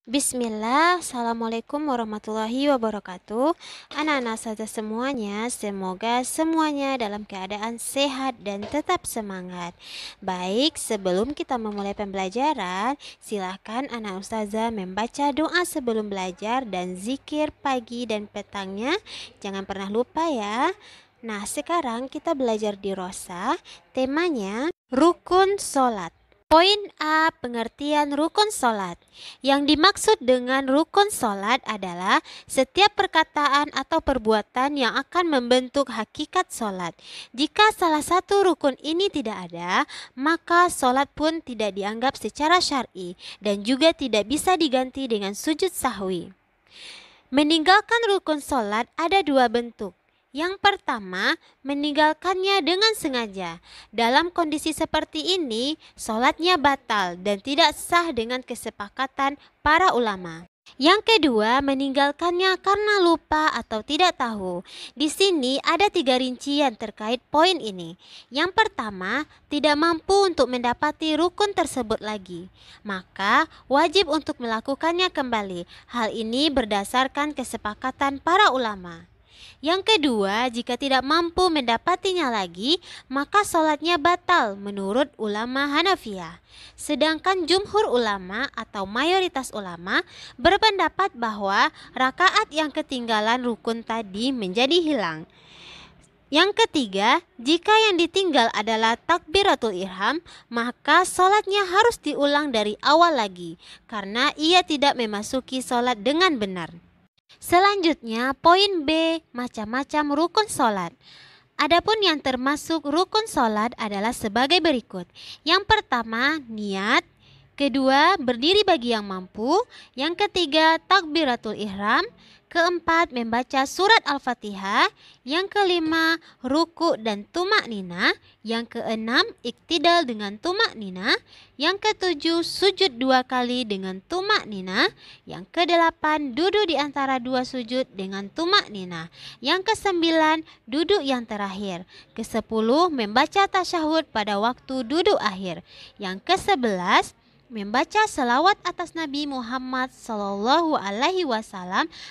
Bismillah, Assalamualaikum warahmatullahi wabarakatuh. Anak-anak saja semuanya, semoga semuanya dalam keadaan sehat dan tetap semangat. Baik, sebelum kita memulai pembelajaran, silakan anak ustazah membaca doa sebelum belajar dan zikir pagi dan petangnya. Jangan pernah lupa ya. Nah, sekarang kita belajar di Rosa, temanya rukun sholat. Poin A, pengertian rukun sholat. Yang dimaksud dengan rukun sholat adalah setiap perkataan atau perbuatan yang akan membentuk hakikat sholat. Jika salah satu rukun ini tidak ada, maka sholat pun tidak dianggap secara syar'i dan juga tidak bisa diganti dengan sujud sahwi. Meninggalkan rukun sholat ada dua bentuk. Yang pertama, meninggalkannya dengan sengaja. Dalam kondisi seperti ini, sholatnya batal dan tidak sah dengan kesepakatan para ulama. Yang kedua, meninggalkannya karena lupa atau tidak tahu. Di sini ada 3 rincian terkait poin ini. Yang pertama, tidak mampu untuk mendapati rukun tersebut lagi. Maka, wajib untuk melakukannya kembali. Hal ini berdasarkan kesepakatan para ulama. Yang kedua, jika tidak mampu mendapatinya lagi, maka sholatnya batal menurut ulama Hanafiyah. Sedangkan jumhur ulama atau mayoritas ulama berpendapat bahwa rakaat yang ketinggalan rukun tadi menjadi hilang. Yang ketiga, jika yang ditinggal adalah takbiratul ihram, maka sholatnya harus diulang dari awal lagi, karena ia tidak memasuki sholat dengan benar. Selanjutnya, poin B, macam-macam rukun sholat. Adapun yang termasuk rukun sholat adalah sebagai berikut. Yang pertama, niat. Kedua, berdiri bagi yang mampu. Yang ketiga, takbiratul ihram. Keempat, membaca surat Al-Fatihah. Yang kelima, ruku dan tumak nina. Yang keenam, iktidal dengan tumak nina. Yang ketujuh, sujud 2 kali dengan tumak nina. Yang kedelapan, duduk di antara 2 sujud dengan tumak nina. Yang kesembilan, duduk yang terakhir. Kesepuluh, membaca tasyahud pada waktu duduk akhir. Yang kesebelas, membaca selawat atas Nabi Muhammad SAW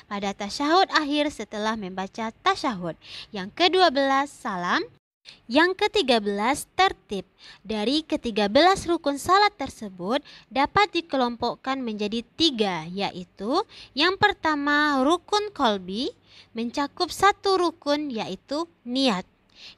pada tasyahud akhir setelah membaca tasyahud. Yang ke-12 salam. Yang ke-13 tertib. Dari ke-13 rukun salat tersebut dapat dikelompokkan menjadi 3, yaitu yang pertama rukun kolbi, mencakup 1 rukun yaitu niat.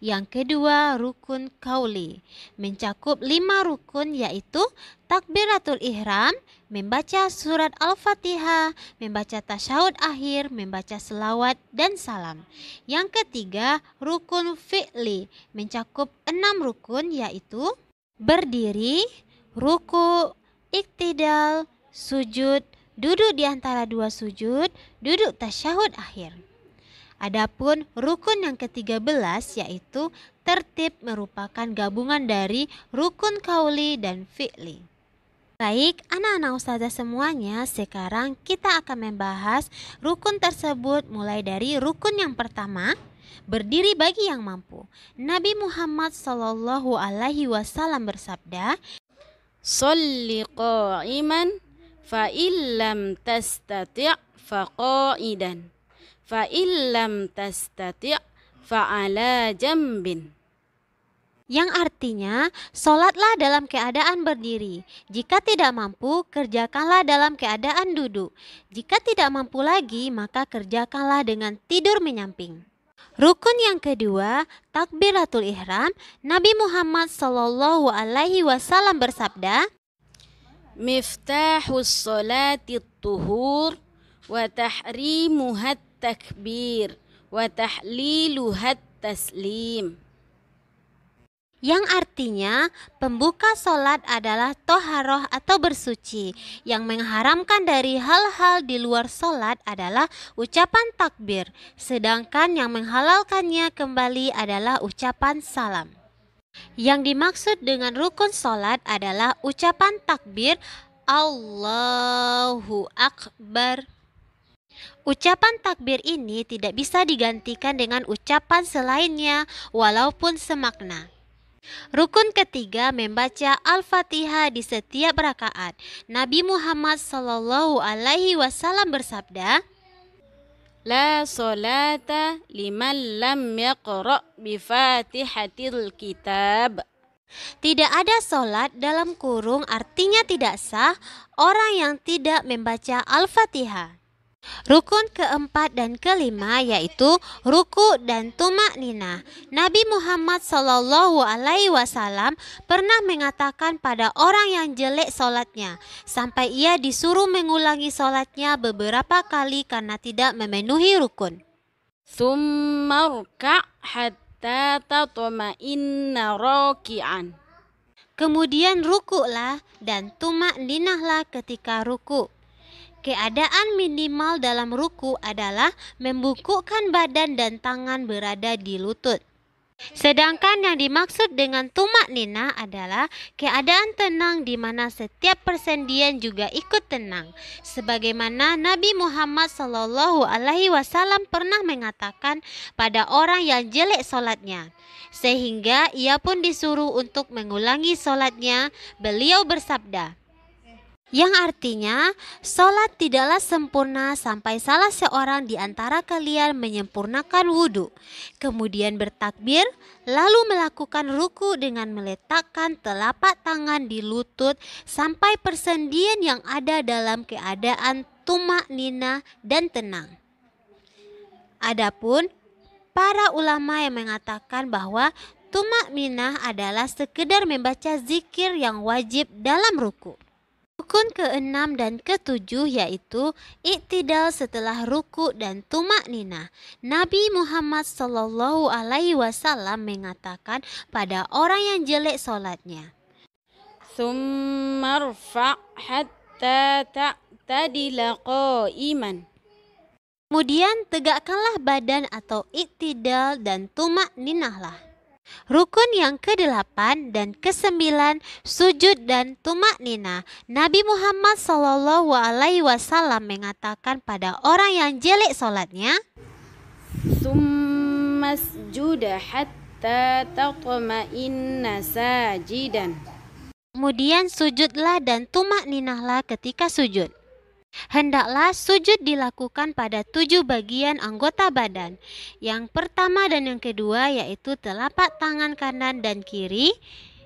Yang kedua rukun kauli, mencakup 5 rukun yaitu takbiratul ihram, membaca surat Al-Fatihah, membaca tasyahud akhir, membaca selawat dan salam. Yang ketiga rukun fi'li, mencakup 6 rukun yaitu berdiri, ruku, iktidal, sujud, duduk di antara 2 sujud, duduk tasyahud akhir. Adapun rukun yang ke-13 yaitu tertib merupakan gabungan dari rukun kauli dan fi'li. Baik, anak-anak ustazah semuanya, sekarang kita akan membahas rukun tersebut mulai dari rukun yang pertama, berdiri bagi yang mampu. Nabi Muhammad SAW bersabda, Sholli qa'iman fa illam tastati' fa qa'idan fa illam tastati' fa ala jambin. yang artinya sholatlah dalam keadaan berdiri. Jika tidak mampu, kerjakanlah dalam keadaan duduk. Jika tidak mampu lagi, maka kerjakanlah dengan tidur menyamping. Rukun yang kedua, takbiratul ihram. Nabi Muhammad SAW bersabda, Miftahus sholati tuhur wa tahrimuhat takbir wa tahliluhat taslim. yang artinya pembuka sholat adalah toharoh atau bersuci. Yang mengharamkan dari hal-hal di luar sholat adalah ucapan takbir, sedangkan yang menghalalkannya kembali adalah ucapan salam. Yang dimaksud dengan rukun sholat adalah ucapan takbir Allahu Akbar. Ucapan takbir ini tidak bisa digantikan dengan ucapan selainnya walaupun semakna. Rukun ketiga membaca Al-Fatihah di setiap rakaat. Nabi Muhammad SAW bersabda, La solata liman lam yaqra' bifatihatil kitab. tidak ada solat dalam kurung artinya tidak sah orang yang tidak membaca Al-Fatihah. Rukun keempat dan kelima yaitu ruku dan tumak nina. Nabi Muhammad SAW pernah mengatakan pada orang yang jelek solatnya sampai ia disuruh mengulangi solatnya beberapa kali karena tidak memenuhi rukun. Thumma rka' hatta tatma'inna raki'an. Kemudian rukuklah dan tumak ninahlah ketika ruku. Keadaan minimal dalam ruku adalah membungkukkan badan dan tangan berada di lutut. Sedangkan yang dimaksud dengan tumak nina adalah keadaan tenang di mana setiap persendian juga ikut tenang. Sebagaimana Nabi Muhammad SAW pernah mengatakan pada orang yang jelek solatnya. Sehingga ia pun disuruh untuk mengulangi solatnya. Beliau bersabda, yang artinya, solat tidaklah sempurna sampai salah seorang di antara kalian menyempurnakan wudhu, kemudian bertakbir, lalu melakukan ruku dengan meletakkan telapak tangan di lutut sampai persendian yang ada dalam keadaan tumak nina dan tenang. Adapun para ulama yang mengatakan bahwa tumak ninah adalah sekedar membaca zikir yang wajib dalam ruku. Rukun ke-6 dan ke-7 yaitu iktidal setelah ruku dan tumak nina. Nabi Muhammad SAW mengatakan pada orang yang jelek solatnya, Thumma rfa' hatta ta'tadila qa'iman. kemudian tegakkanlah badan atau iktidal dan tumak ninahlah. Rukun yang ke-8 dan ke-9 sujud dan tumak nina. Nabi Muhammad SAW mengatakan pada orang yang jelek solatnya, Thumma sjuda hatta tatma'inna sajidan. kemudian sujudlah dan tumak ninahlah ketika sujud. Hendaklah sujud dilakukan pada 7 bagian anggota badan. Yang pertama dan yang kedua yaitu telapak tangan kanan dan kiri.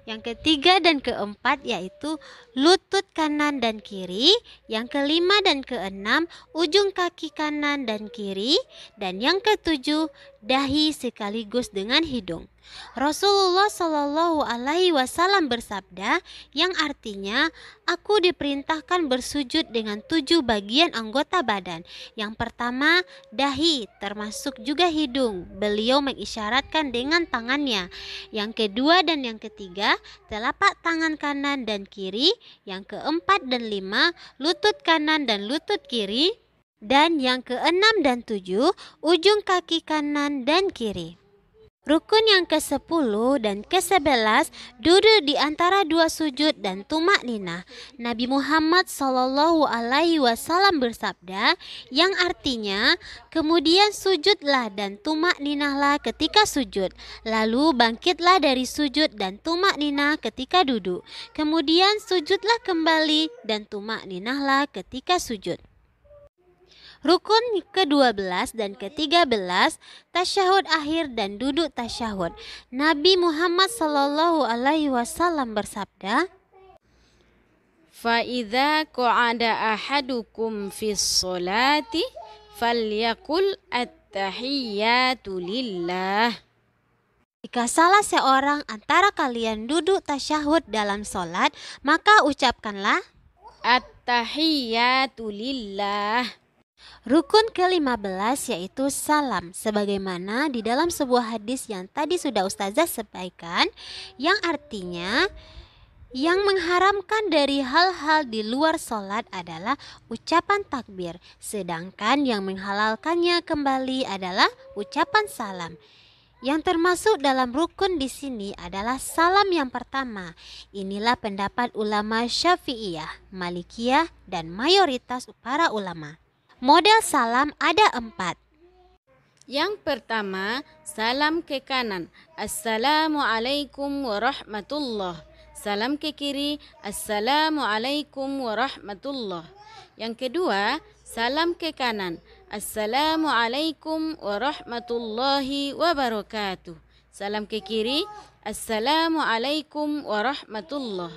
Yang ketiga dan keempat yaitu lutut kanan dan kiri. Yang kelima dan keenam ujung kaki kanan dan kiri. Dan yang ketujuh dahi sekaligus dengan hidung. Rasulullah SAW bersabda yang artinya aku diperintahkan bersujud dengan 7 bagian anggota badan. Yang pertama dahi termasuk juga hidung. Beliau mengisyaratkan dengan tangannya. Yang kedua dan yang ketiga telapak tangan kanan dan kiri. Yang keempat dan lima lutut kanan dan lutut kiri. Dan yang keenam dan tujuh ujung kaki kanan dan kiri. Rukun yang ke-10 dan ke-11 duduk di antara 2 sujud dan tumak nina. Nabi Muhammad SAW bersabda yang artinya kemudian sujudlah dan tumak ninahlah ketika sujud. Lalu bangkitlah dari sujud dan tumak ninah ketika duduk. Kemudian sujudlah kembali dan tumak ninahlah ketika sujud. Rukun ke-12 dan ke-13 tasyahud akhir dan duduk tasyahud. Nabi Muhammad SAW bersabda, Fa idza qa'ada ahadukum fis sholati falyakul at-tahiyyatu lillah. jika salah seorang antara kalian duduk tasyahud dalam solat, maka ucapkanlah At-tahiyyatu lillah. Rukun ke-15 yaitu salam, sebagaimana di dalam sebuah hadis yang tadi sudah Ustazah sampaikan, yang artinya yang mengharamkan dari hal-hal di luar sholat adalah ucapan takbir, sedangkan yang menghalalkannya kembali adalah ucapan salam. Yang termasuk dalam rukun di sini adalah salam yang pertama. Inilah pendapat ulama Syafi'iyah, Malikiyah, dan mayoritas para ulama. Model salam ada 4. Yang pertama, salam ke kanan. Assalamualaikum warahmatullah. Salam ke kiri. Assalamualaikum warahmatullah. Yang kedua, salam ke kanan. Assalamualaikum warahmatullahi wabarakatuh. Salam ke kiri. Assalamualaikum warahmatullah.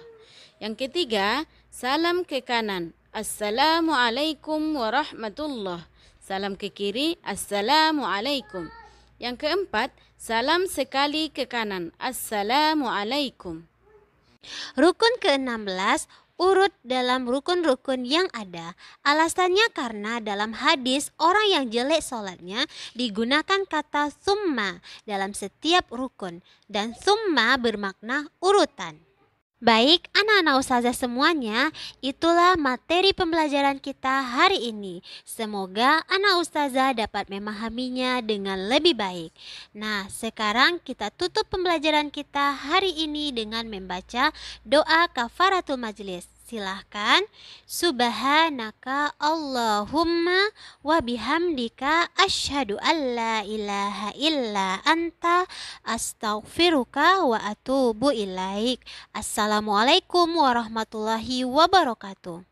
Yang ketiga, salam ke kanan. Assalamualaikum warahmatullah. Salam ke kiri. Assalamualaikum. Yang keempat, salam sekali ke kanan. Assalamualaikum. Rukun ke-16 urut dalam rukun-rukun yang ada. Alasannya karena dalam hadis orang yang jelek sholatnya digunakan kata summa dalam setiap rukun dan summa bermakna urutan. Baik, anak-anak ustazah semuanya, itulah materi pembelajaran kita hari ini. Semoga anak ustazah dapat memahaminya dengan lebih baik. Nah, sekarang kita tutup pembelajaran kita hari ini dengan membaca doa kafaratul majlis. Silahkan. Subhanaka Allahumma wa bihamdika asyhadu an la ilaha illa anta astaghfiruka wa atubu ilaik. Assalamualaikum warahmatullahi wabarakatuh.